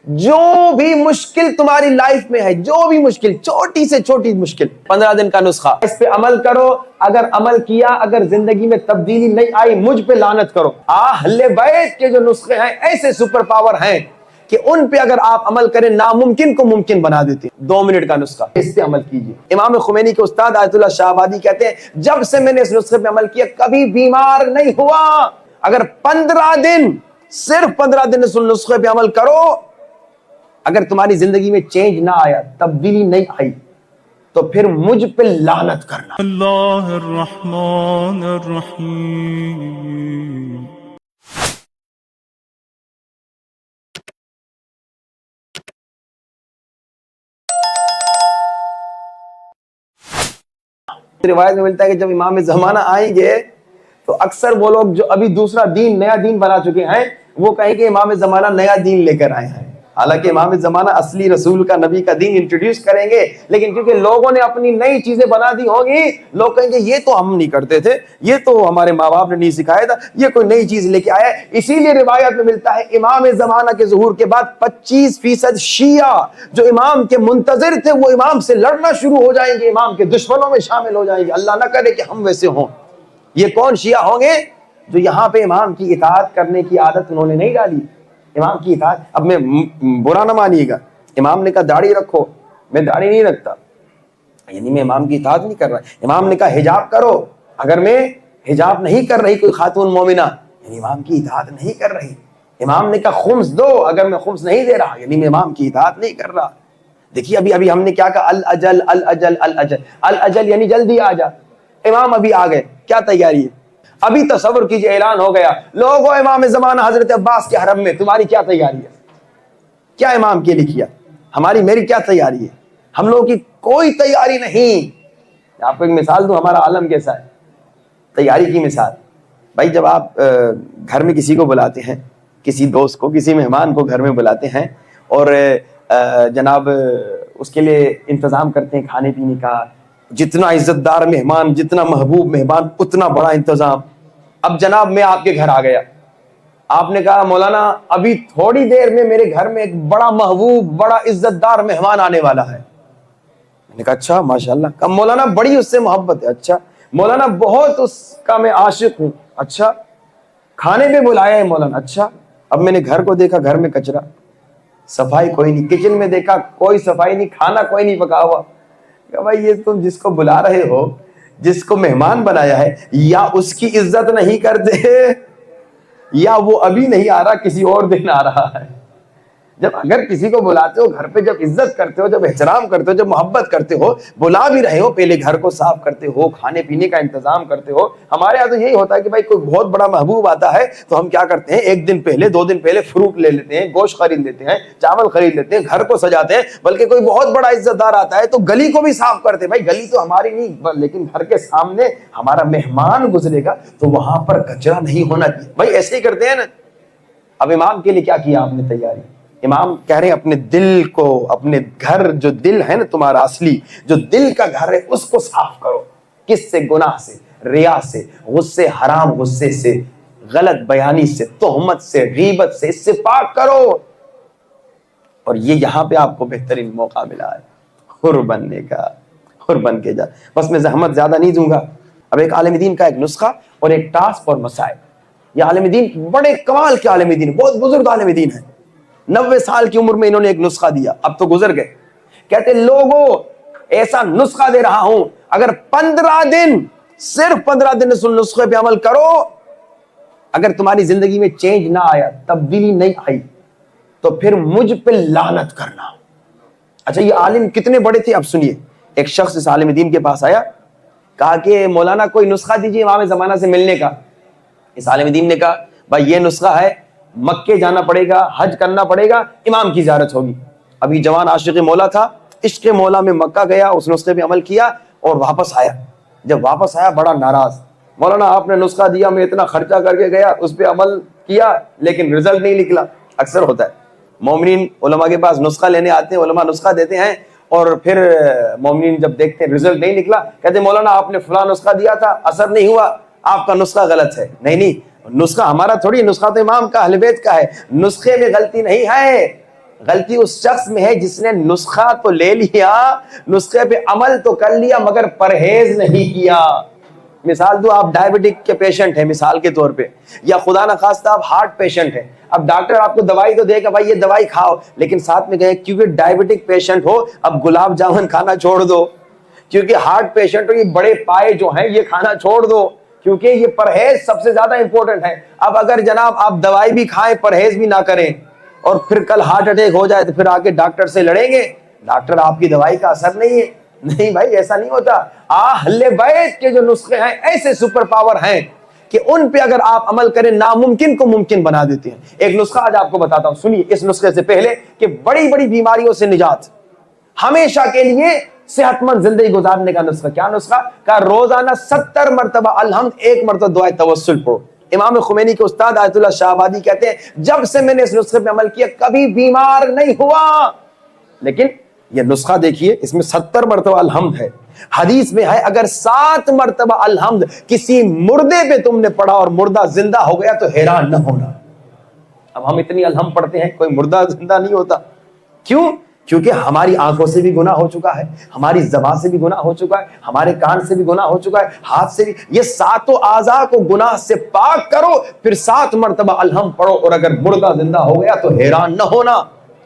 جو بھی مشکل تمہاری لائف میں ہے، جو بھی مشکل، چھوٹی سے چھوٹی مشکل، 15 دن کا نسخہ، اس پہ عمل کرو. اگر عمل کیا، اگر زندگی میں تبدیلی نہیں آئی، مجھ پہ لعنت کرو. اہل بیت کے جو نسخے ہیں ایسے سپر پاور ہیں کہ ان پہ اگر آپ عمل کریں ناممکن کو ممکن بنا دیتے ہیں. 2 منٹ کا نسخہ، اس پہ عمل کیجئے. امام خمینی کے استاد آیت اللہ شاہ آبادی کہتے ہیں جب سے میں نے اس نسخے پہ عمل کیا کبھی بیمار نہیں ہوا. اگر 15 دن، صرف 15 دن اس نسخے پہ عمل کرو، اگر تمہاری زندگی میں چینج نہ آیا، تبدیلی نہیں آئی، تو پھر مجھ پہ لعنت کرنا. اللہ الرحمن الرحیم. روایت میں ملتا ہے کہ جب امام زمانہ آئیں گے تو اکثر وہ لوگ جو ابھی دوسرا دین، نیا دین بنا چکے ہیں، وہ کہیں کہ امام زمانہ نیا دین لے کر آئے ہیں. حالانکہ امام زمانہ اصلی رسول کا، نبی کا دین انٹروڈیوس کریں گے، لیکن کیونکہ لوگوں نے اپنی نئی چیزیں بنا دی ہوں گی، لوگ کہیں گے یہ تو ہم نہیں کرتے تھے، یہ تو ہمارے ماں باپ نے نہیں سکھایا تھا، یہ کوئی نئی چیز لے کے آیا ہے. اسی لیے روایت میں ملتا ہے امام زمانہ کے ظہور کے بعد 25% شیعہ جو امام کے منتظر تھے وہ امام سے لڑنا شروع ہو جائیں گے، امام کے دشمنوں میں شامل ہو جائیں گے. اللہ نہ کرے کہ ہم ویسے ہوں. یہ کون شیعہ ہوں گے؟ جو یہاں پہ امام کی اطاعت کرنے کی عادت انہوں نے نہیں ڈالی. امام کی اطاعت، اب میں برا نہ مانیے گا، امام نے کہا داڑھی رکھو، میں داڑھی نہیں رکھتا، یعنی میں امام کی اطاعت نہیں کر رہا. امام نے کہا حجاب کرو، اگر میں حجاب نہیں کر رہی کوئی خاتون مومنہ، یعنی امام کی اطاعت نہیں کر رہی. امام نے کہا خمس دو، اگر میں خمس نہیں دے رہا، یعنی میں امام کی اطاعت نہیں کر رہا. دیکھیے ابھی ہم نے کیا کہا، الاجل الاجل الاجل الاجل، یعنی جلدی آ جا. امام ابھی آ گئے، کیا تیاری ہے؟ ابھی تصور کیجئے اعلان ہو گیا، لوگوں امام زمانہ حضرت عباس کے حرم میں، تمہاری کیا تیاری ہے؟ کیا امام کے لیے کیا؟ ہماری میری کیا تیاری ہے؟ ہم لوگوں کی کوئی تیاری نہیں. آپ کو ایک مثال دوں، ہمارا عالم کیسا ہے تیاری کی مثال. بھائی جب آپ گھر میں کسی کو بلاتے ہیں، کسی دوست کو، کسی مہمان کو گھر میں بلاتے ہیں، اور جناب اس کے لیے انتظام کرتے ہیں کھانے پینے کا، جتنا عزت دار مہمان، جتنا محبوب مہمان، اتنا بڑا انتظام. اب جناب میں آپ کے گھر آ گیا، آپ نے کہا مولانا ابھی تھوڑی دیر میں میرے گھر میں ایک بڑا محبوب، بڑا عزت دار مہمان آنے والا ہے. میں نے کہا اچھا ماشاءاللہ. کہا مولانا بڑی اس سے محبت ہے. اچھا مولانا بہت اس کا میں عاشق ہوں. اچھا کھانے پہ بلایا ہے مولانا. اچھا. اب میں نے گھر کو دیکھا، گھر میں کچرا، صفائی کوئی نہیں. کچن میں دیکھا کوئی صفائی نہیں، کھانا کوئی نہیں پکا ہوا. کہ بھائی یہ تم جس کو بلا رہے ہو، جس کو مہمان بنایا ہے، یا اس کی عزت نہیں کرتے، یا وہ ابھی نہیں آ رہا، کسی اور دن آ رہا ہے. جب اگر کسی کو بلاتے ہو گھر پہ، جب عزت کرتے ہو، جب احترام کرتے ہو، جب محبت کرتے ہو، بلا بھی رہے ہو، پہلے گھر کو صاف کرتے ہو، کھانے پینے کا انتظام کرتے ہو. ہمارے یہاں تو یہی ہوتا ہے کہ بھائی کوئی بہت بڑا محبوب آتا ہے تو ہم کیا کرتے ہیں، 1 دن پہلے 2 دن پہلے فروٹ لے لیتے ہیں، گوشت خرید لیتے ہیں، چاول خرید لیتے ہیں، گھر کو سجاتے ہیں. بلکہ کوئی بہت بڑا عزت دار آتا ہے تو گلی کو بھی صاف کرتے ہیں. بھائی گلی تو ہماری نہیں، لیکن گھر کے سامنے ہمارا مہمان گزرے گا تو وہاں پر کچرا نہیں ہونا چاہیے. بھائی ایسے ہی کرتے ہیں نا. اب امام کے لیے کیا کیا آپ نے تیاری؟ امام کہہ رہے ہیں اپنے دل کو، اپنے گھر، جو دل ہے نا تمہارا اصلی، جو دل کا گھر ہے، اس کو صاف کرو. کس سے؟ گناہ سے، ریا سے، غصے، حرام غصے سے، غلط بیانی سے، تہمت سے، غیبت سے، اس سے پاک کرو. اور یہ یہاں پہ آپ کو بہترین موقع ملا ہے حر بننے کا. حر بن کے جا. بس میں زحمت زیادہ نہیں دوں گا. اب ایک عالم دین کا ایک نسخہ اور ایک ٹاسک اور مسائل. یہ عالم دین بڑے کمال کے عالم دین، بہت بزرگ عالم دین ہیں. 90 سال کی عمر میں انہوں نے ایک نسخہ دیا، اب تو گزر گئے. کہتے لوگوں ایسا نسخہ دے رہا ہوں، اگر 15 دن، صرف 15 دن اس نسخے پہ عمل کرو، اگر تمہاری زندگی میں چینج نہ آیا، تبدیلی نہیں آئی، تو پھر مجھ پہ لعنت کرنا. اچھا یہ عالم کتنے بڑے تھے اب سنیے. ایک شخص اس عالم دین کے پاس آیا، کہا کہ مولانا کوئی نسخہ دیجیے امام زمانہ سے ملنے کا. اس عالم دین نے کہا بھائی یہ نسخہ ہے، مکے جانا پڑے گا، حج کرنا پڑے گا، امام کی زیارت ہوگی. ابھی جوان عاشق مولا تھا، عشق مولا میں مکہ گیا، اس نسخے پہ عمل کیا اور واپس آیا. جب واپس آیا بڑا ناراض، مولانا آپ نے نسخہ دیا، میں اتنا خرچہ کر کے گیا، اس پہ عمل کیا لیکن رزلٹ نہیں نکلا. اکثر ہوتا ہے مومنین علماء کے پاس نسخہ لینے آتے ہیں، علماء نسخہ دیتے ہیں، اور پھر مومنین جب دیکھتے ہیں رزلٹ نہیں نکلا، کہتے ہیں مولانا آپ نے فلاں نسخہ دیا تھا، اثر نہیں ہوا، آپ کا نسخہ غلط ہے. نہیں، نسخہ ہمارا تھوڑی، نسخہ تو امام کا، اہل بیت کا ہے، نسخے میں غلطی نہیں ہے. غلطی اس شخص میں ہے جس نے نسخہ تو لے لیا, نسخے پہ عمل تو کر لیا, مگر پرہیز نہیں کیا. مثال دو, آپ ڈائبٹک کے پیشنٹ ہیں مثال کے طور پہ, یا خدا نہ خواستہ آپ ہارٹ پیشنٹ ہیں. اب ڈاکٹر آپ کو دوائی تو دے گا بھائی یہ دوائی کھاؤ, لیکن ساتھ میں کہے کیونکہ ڈائبٹک پیشنٹ ہو اب گلاب جامن کھانا چھوڑ دو, کیونکہ ہارٹ پیشنٹ ہو یہ بڑے پائے جو ہیں یہ کھانا چھوڑ دو, کیونکہ یہ پرہیز سب سے زیادہ امپورٹنٹ ہے. اب اگر جناب آپ دوائی بھی کھائیں پرہیز بھی نہ کریں اور پھر کل ہارٹ اٹیک ہو جائے تو پھر آگے ڈاکٹر سے لڑیں گے, ڈاکٹر آپ کی دوائی کا اثر نہیں ہے. نہیں بھائی ایسا نہیں ہوتا. اہل بیت کے جو نسخے ہیں ایسے سپر پاور ہیں کہ ان پہ اگر آپ عمل کریں ناممکن کو ممکن بنا دیتے ہیں. ایک نسخہ آج آپ کو بتاتا ہوں, سنیے اس نسخے سے پہلے کہ بڑی بڑی بیماریوں سے نجات, ہمیشہ کے لیے صحت مند زندگی گزارنے کا نسخہ. کیا نسخہ؟ کا روزانہ 70 مرتبہ الحمد, 1 مرتبہ دعائے توسل پڑھو. امام خمینی کے استاد آیت اللہ شاہ آبادی کہتے ہیں جب سے میں نے اس نسخے پہ عمل کیا کبھی بیمار نہیں ہوا. لیکن یہ نسخہ دیکھیے, اس میں 70 مرتبہ الحمد ہے. حدیث میں ہے اگر 7 مرتبہ الحمد کسی مردے پہ تم نے پڑھا اور مردہ زندہ ہو گیا تو حیران نہ ہونا. اب ہم اتنی الحمد پڑھتے ہیں, کوئی مردہ زندہ نہیں ہوتا. کیوں؟ کیونکہ ہماری آنکھوں سے بھی گناہ ہو چکا ہے, ہماری زبان سے بھی گناہ ہو چکا ہے, ہمارے کان سے بھی گناہ ہو چکا ہے, ہاتھ سے بھی. یہ 7 اعضاء کو گناہ سے پاک کرو, پھر 7 مرتبہ الحمد پڑھو, اور اگر مردہ زندہ ہو گیا تو حیران نہ ہونا.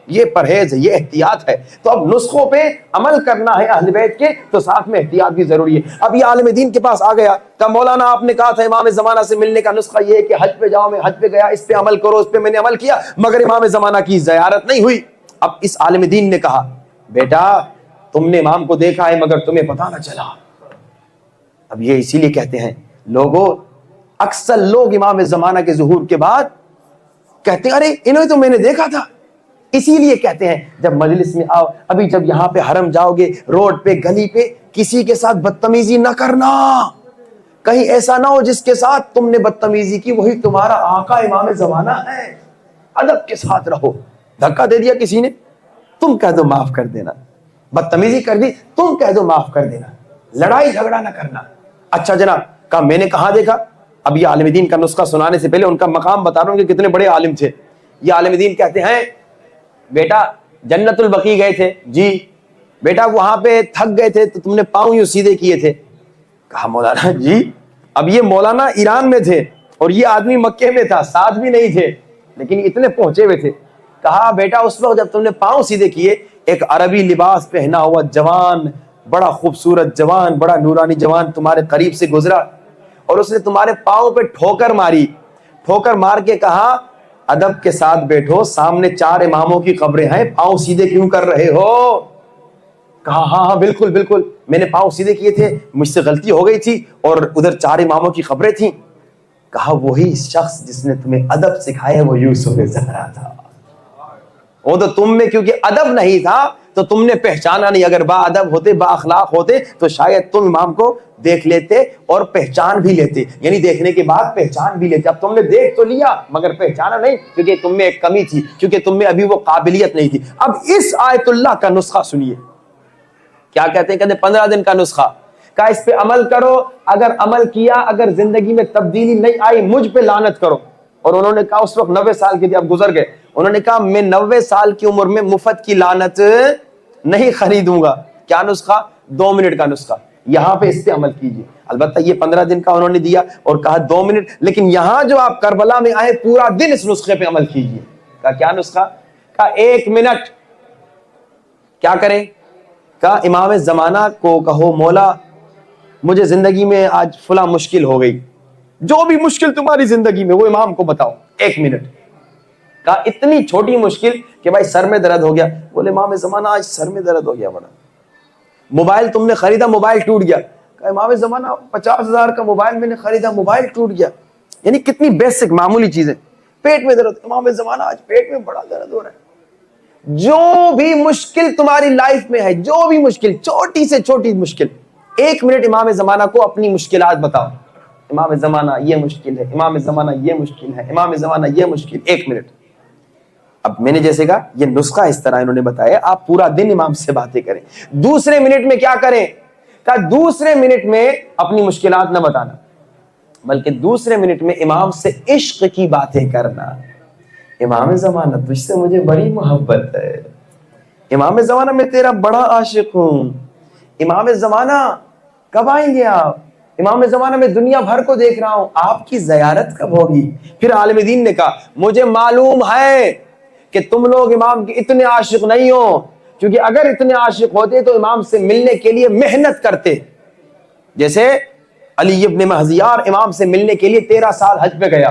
یہ پرہیز ہے, یہ احتیاط ہے. تو اب نسخوں پہ عمل کرنا ہے اہل بیت کے, تو ساتھ میں احتیاط بھی ضروری ہے. اب یہ عالم دین کے پاس آ گیا کہ مولانا آپ نے کہا تھا امام زمانہ سے ملنے کا نسخہ یہ ہے کہ حج پہ جاؤ, میں حج پہ گیا, اس پہ عمل کرو, اس پہ میں نے عمل کیا, مگر امام زمانہ کی زیارت نہیں ہوئی. اب اس عالم دین نے کہا بیٹا تم نے امام کو دیکھا ہے مگر تمہیں پتہ نہ چلا. اب یہ اسی لیے کہتے ہیں لوگوں, اکثر لوگ امام زمانہ کے ظہور کے بعد کہتے ہیں ارے انہیں تو میں نے دیکھا تھا. اسی لیے کہتے ہیں جب مجلس میں آؤ, ابھی جب یہاں پہ حرم جاؤ گے, روڈ پہ گلی پہ کسی کے ساتھ بدتمیزی نہ کرنا, کہیں ایسا نہ ہو جس کے ساتھ تم نے بدتمیزی کی وہی تمہارا آقا امام زمانہ ہے. ادب کے ساتھ رہو. دھکا دے دیا کسی نے, تم کہہ دو معاف کر دینا. بدتمیزی کر دی, تم کہہ دو معاف کر دینا. لڑائی جھگڑا نہ کرنا. اچھا جناب, کہا میں نے کہاں دیکھا. اب یہ عالم دین کا نسخہ سنانے سے پہلے ان کا مقام بتا رہا ہوں کہ کتنے بڑے عالم تھے. یہ عالم دین کہتے ہیں بیٹا جنت البقیع گئے تھے. جی. بیٹا وہاں پہ تھک گئے تھے تو تم نے پاؤں یوں سیدھے کیے تھے. کہا مولانا جی. اب یہ مولانا ایران میں تھے اور یہ آدمی مکے میں تھا, ساتھ بھی نہیں تھے لیکن اتنے پہنچے ہوئے تھے. کہا بیٹا اس وقت جب تم نے پاؤں سیدھے کیے, ایک عربی لباس پہنا ہوا جوان, بڑا خوبصورت جوان, بڑا نورانی جوان تمہارے قریب سے گزرا اور اس نے تمہارے پاؤں پہ ٹھوکر ماری. ٹھوکر مار کے کہا ادب کے ساتھ بیٹھو, سامنے 4 اماموں کی قبریں ہیں, پاؤں سیدھے کیوں کر رہے ہو. کہا ہاں ہاں بالکل بالکل, میں نے پاؤں سیدھے کیے تھے, مجھ سے غلطی ہو گئی تھی, اور ادھر 4 اماموں کی قبریں تھیں. کہا وہی شخص جس نے تمہیں ادب سکھایا وہ یوسف زہرا تھا. وہ تو تم میں کیونکہ ادب نہیں تھا تو تم نے پہچانا نہیں. اگر با ادب ہوتے, با اخلاق ہوتے تو شاید تم امام کو دیکھ لیتے اور پہچان بھی لیتے, یعنی دیکھنے کے بعد پہچان بھی لیتے. اب تم نے دیکھ تو لیا مگر پہچانا نہیں کیونکہ تم میں ایک کمی تھی, کیونکہ تم میں ابھی وہ قابلیت نہیں تھی. اب اس آیت اللہ کا نسخہ سنیے کیا کہتے ہیں. کہتے 15 دن کا نسخہ, کہا اس پہ عمل کرو, اگر عمل کیا, اگر زندگی میں تبدیلی نہیں آئی مجھ پہ لعنت کرو. اور انہوں نے کہا اس وقت 90 سال کے تھے, اب گزر گئے. انہوں نے کہا میں 90 سال کی عمر میں مفت کی لعنت نہیں خریدوں گا. کیا نسخہ؟ 2 منٹ کا نسخہ. یہاں پہ اس پہ عمل کیجیے. البتہ یہ 15 دن کا انہوں نے دیا اور کہا 2 منٹ, لیکن یہاں جو آپ کربلا میں آئے پورا دن اس نسخے پہ عمل کیجیے. کہا کیا نسخہ؟ کہا 1 منٹ. کیا کریں؟ کہا امام زمانہ کو کہو مولا مجھے زندگی میں آج فلاں مشکل ہو گئی, جو بھی مشکل تمہاری زندگی میں وہ امام کو بتاؤ. 1 منٹ. کہا اتنی چھوٹی مشکل کہ بھائی سر میں درد ہو گیا. بولے امام زمانہ آج سر میں درد ہو گیا بڑا. موبائل تم نے خریدا, موبائل ٹوٹ گیا. کہا امام زمانہ 50,000 کا موبائل میں نے خریدا, موبائل ٹوٹ گیا. یعنی کتنی بیسک معمولی چیزیں. پیٹ میں درد, امام زمانہ آج پیٹ میں بڑا درد ہو رہا ہے. جو بھی مشکل تمہاری لائف میں ہے, جو بھی مشکل, چھوٹی سے چھوٹی مشکل, 1 منٹ امام زمانہ کو اپنی مشکلات بتاؤ. امام زمانہ یہ مشکل ہے, امام زمانہ یہ مشکل ہے, امام زمانہ یہ مشکل. 1 منٹ. اب میں نے جیسے کہا یہ نسخہ اس طرح انہوں نے بتایا, آپ پورا دن امام سے باتیں کریں. دوسرے منٹ میں کیا کریں؟ کہا دوسرے منٹ میں اپنی مشکلات نہ بتانا, بلکہ دوسرے منٹ میں امام سے عشق کی باتیں کرنا. امام زمانہ تجھ سے مجھے بڑی محبت ہے، امام زمانہ میں تیرا بڑا عاشق ہوں، امام زمانہ کب آئیں گے آپ؟ امام زمانہ میں دنیا بھر کو دیکھ رہا ہوں، آپ کی زیارت کب ہوگی؟ پھر عالم دین نے کہا مجھے معلوم ہے کہ تم لوگ امام کے اتنے عاشق نہیں ہو، کیونکہ اگر اتنے عاشق ہوتے تو امام سے ملنے کے لیے محنت کرتے۔ جیسے علی ابن مہذیار امام سے ملنے کے لیے 13 سال حج پہ گیا،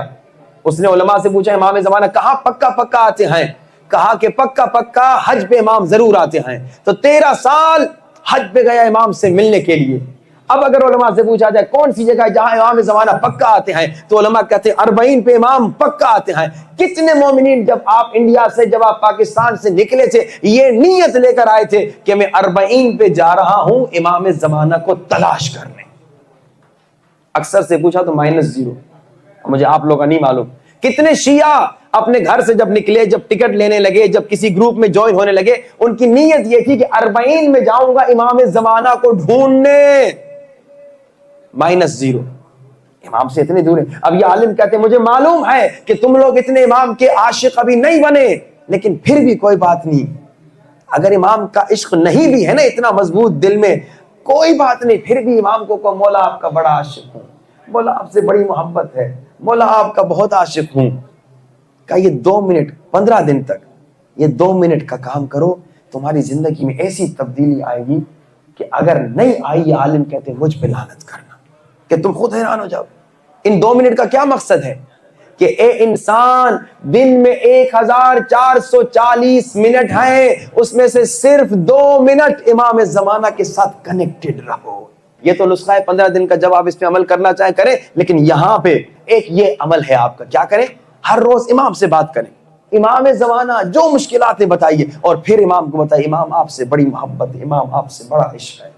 اس نے علماء سے پوچھا امام زمانہ کہاں پکا پکا آتے ہیں؟ کہا کہ پکا پکا حج پہ امام ضرور آتے ہیں، تو 13 سال حج پہ گیا امام سے ملنے کے لیے۔ اب اگر علماء سے پوچھا جائے کون سی جگہ جہاں امام زمانہ پکا آتے ہیں، تو علماء کہتے ہیں 40 پہ امام پکا آتے ہیں۔ کتنے مومنین جب آپ انڈیا سے، جب آپ پاکستان سے نکلے تھے، یہ نیت لے کر آئے تھے کہ میں 40 پہ جا رہا ہوں امام زمانہ کو تلاش کرنے۔ اکثر سے پوچھا تو -0، مجھے آپ لوگ کا نہیں معلوم۔ کتنے شیعہ اپنے گھر سے جب نکلے، جب ٹکٹ لینے لگے، جب کسی گروپ میں جوائن ہونے لگے، ان کی نیت یہ تھی کہ 40 میں جاؤں گا امام زمانہ کو ڈھونڈنے، -0، امام سے اتنے دور ہیں۔ اب یہ عالم کہتے ہیں مجھے معلوم ہے کہ تم لوگ اتنے امام کے عاشق ابھی نہیں بنے، لیکن پھر بھی کوئی بات نہیں، اگر امام کا عشق نہیں بھی ہے نا اتنا مضبوط دل میں، کوئی بات نہیں، پھر بھی امام کو مولا آپ کا بڑا عاشق ہوں، مولا آپ سے بڑی محبت ہے، مولا آپ کا بہت عاشق ہوں۔ کہ یہ 2 منٹ 15 دن تک یہ 2 منٹ کا کام کرو، تمہاری زندگی میں ایسی تبدیلی آئے گی کہ اگر نہیں آئی، یہ عالم کہتے ہیں مجھ پہ لعنت کرنا، کہ تم خود حیران ہو جاؤ۔ ان 2 منٹ کا کیا مقصد ہے کہ اے انسان، دن میں 1440 منٹ ہیں، اس میں سے صرف 2 منٹ امام زمانہ کے ساتھ کنیکٹڈ رہو۔ یہ تو نسخہ ہے 15 دن کا، جب آپ اس پہ عمل کرنا چاہیں کریں، لیکن یہاں پہ ایک یہ عمل ہے آپ کا، کیا کریں؟ ہر روز امام سے بات کریں، امام زمانہ جو مشکلات ہیں بتائیے، اور پھر امام کو بتائیے امام آپ سے بڑی محبت ہے، امام آپ سے بڑا عشق ہے۔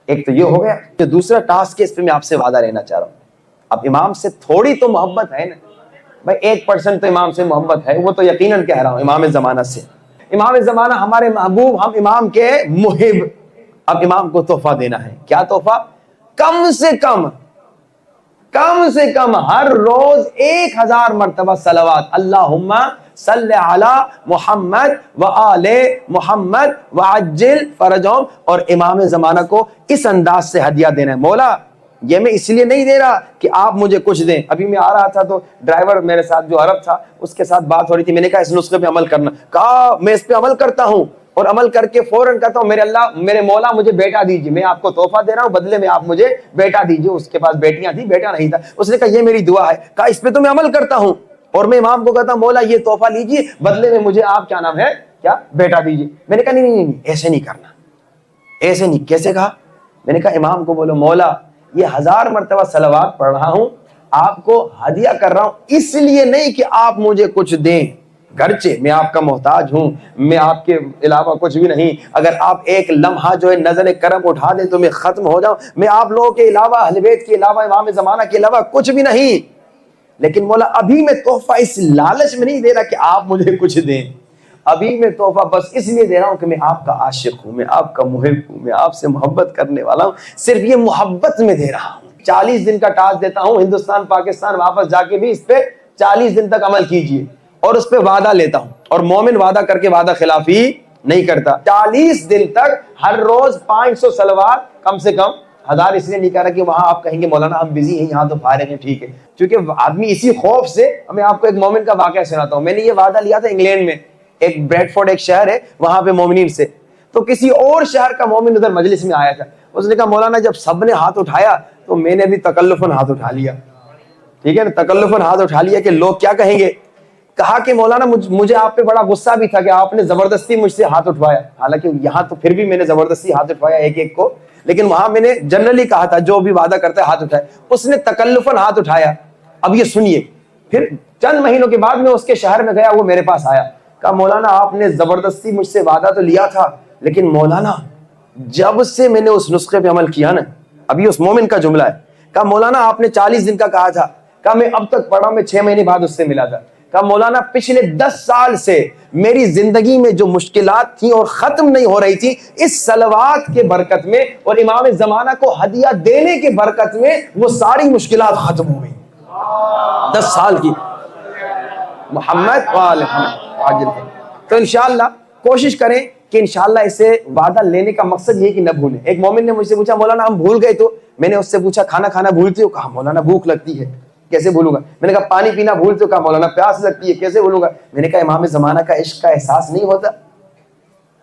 ایک تو یہ ہو گیا۔ جو دوسرا ٹاسک ہے، اس پہ میں آپ سے وعدہ لینا چاہ رہا ہوں۔ اب امام سے تھوڑی تو محبت ہے نا بھائی، 1% تو امام سے محبت ہے، وہ تو یقیناً کہہ رہا ہوں امام زمانہ سے۔ امام زمانہ ہمارے محبوب، ہم امام کے محب۔ اب امام کو تحفہ دینا ہے، کیا تحفہ؟ کم سے کم ہر روز 1000 مرتبہ صلوات، اللہم صلی علی محمد وآل محمد وعجل فرجہم، اور امام زمانہ کو اس انداز سے ہدیہ دینا ہے۔ مولا یہ میں اس لیے نہیں دے رہا کہ آپ مجھے کچھ دیں۔ ابھی میں آ رہا تھا تو ڈرائیور میرے ساتھ جو عرب تھا، اس کے ساتھ بات ہو رہی تھی، میں نے کہا اس نسخے پہ عمل کرنا، کہا میں اس پہ عمل کرتا ہوں، اور عمل کر کے فوراً کہتا ہوں میرے اللہ، میرے مولا مجھے بیٹا دیجیے، میں آپ کو تحفہ دے رہا ہوں، بدلے میں آپ مجھے بیٹا دیجیے۔ اس کے پاس بیٹیاں تھیں، بیٹا نہیں تھا، اس نے کہا یہ میری دعا ہے، کہا اس پہ تو میں عمل کرتا ہوں، اور میں امام کو کہتا ہوں مولا یہ تحفہ لیجیے، بدلے میں مجھے آپ کیا نام ہے، کیا بیٹا دیجیے۔ میں نے کہا نہیں ایسے نہیں کرنا، ایسے نہیں۔ کیسے کہا؟ میں نے کہا امام کو بولو مولا یہ 1000 مرتبہ صلوات پڑھ رہا ہوں، آپ کو ہدیہ کر رہا ہوں، اس لیے نہیں کہ آپ مجھے کچھ دیں، گرچہ میں آپ کا محتاج ہوں، میں آپ کے علاوہ کچھ بھی نہیں، اگر آپ ایک لمحہ جو ہے نظر کرم اٹھا دیں تو میں ختم ہو جاؤں، میں آپ لوگوں کے علاوہ، اہل بیت کے علاوہ، امام زمانہ کے علاوہ کچھ بھی نہیں، لیکن مولا ابھی میں تحفہ اس لالچ میں نہیں دے رہا کہ آپ مجھے کچھ دیں، ابھی میں تحفہ بس اس لیے دے رہا ہوں کہ میں آپ کا عاشق ہوں، میں آپ کا محب ہوں، میں آپ سے محبت کرنے والا ہوں، صرف یہ محبت میں دے رہا ہوں۔ 40 دن کا ٹاسک دیتا ہوں، ہندوستان پاکستان واپس جا کے بھی اس پہ 40 دن تک عمل کیجئے، اور اس پہ وعدہ لیتا ہوں، اور مومن وعدہ کر کے وعدہ خلافی نہیں کرتا۔ 40 دن تک ہر روز 500 صلوات، کم سے کم 1000 اس لیے نہیں کہہ رہا کہ وہاں آپ کہیں گے مولانا ہم بزی ہیں، یہاں تو فارغ ہیں، ٹھیک ہے، کیونکہ آدمی اسی خوف سے، میں آپ کو ایک مومن کا واقعہ سناتا ہوں۔ میں نے یہ وعدہ لیا تھا انگلینڈ میں، ایک بریڈ فورڈ ایک شہر ہے وہاں پہ مومنین سے، تو کسی اور شہر کا مومن ادھر مجلس میں آیا تھا، اس نے کہا مولانا جب سب نے ہاتھ اٹھایا تو میں نے بھی تکلفاً ہاتھ اٹھا لیا، ٹھیک ہے نا، تکلفاً ہاتھ اٹھا لیا کہ لوگ کیا کہیں گے۔ کہا کہ مولانا مجھے آپ پہ بڑا غصہ بھی تھا کہ آپ نے زبردستی مجھ سے ہاتھ اٹھوایا، حالانکہ یہاں تو پھر بھی میں نے زبردستی ہاتھ اٹھوایا ایک ایک کو، لیکن وہاں میں نے جنرلی کہا تھا جو بھی وعدہ کرتا ہے ہاتھ اٹھائے، اس نے تکلفاً ہاتھ اٹھایا۔ اب یہ سنیے، پھر چند مہینوں کے بعد میں اس کے شہر میں گیا، وہ میرے پاس آیا، کہا مولانا آپ نے زبردستی مجھ سے وعدہ تو لیا تھا، لیکن مولانا جب سے میں نے اس نسخے پہ عمل کیا نا، ابھی اس مومن کا جملہ ہے، کہا مولانا آپ نے 40 دن کا کہا تھا، کہا میں اب تک پڑھا، میں 6 مہینے بعد اس سے ملا تھا، کہا مولانا پچھلے 10 سال سے میری زندگی میں جو مشکلات تھیں اور ختم نہیں ہو رہی تھی، اس صلوات کے برکت میں اور امام زمانہ کو ہدیہ دینے کے برکت میں وہ ساری مشکلات ختم ہو گئی۔ 10 سال کی محمد وآل محمد. تو انشاءاللہ کوشش کریں کہ انشاءاللہ اسے وعدہ لینے کا مقصد یہ کہ نہ بھولیں. ایک مومن نے مجھ سے پوچھا مولانا ہم بھول گئے, تو میں نے اس سے پوچھا کھانا کھانا بھولتے ہو؟ کہا مولانا بھوک لگتی ہے, کیسے بھولوں گا. میں نے کہا پانی پینا بھولتے ہو؟ کہا مولانا پیاس لگتی ہے, کیسے بھولوں گا. میں نے کہا امام زمانہ کا عشق کا احساس نہیں ہوتا؟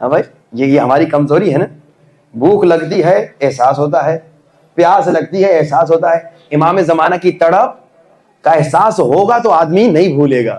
ہاں بھائی, یہ ہماری کمزوری ہے نا. بھوک لگتی ہے احساس ہوتا ہے, پیاس لگتی ہے احساس ہوتا ہے. امام زمانہ کی تڑپ کا احساس ہوگا تو آدمی نہیں بھولے گا.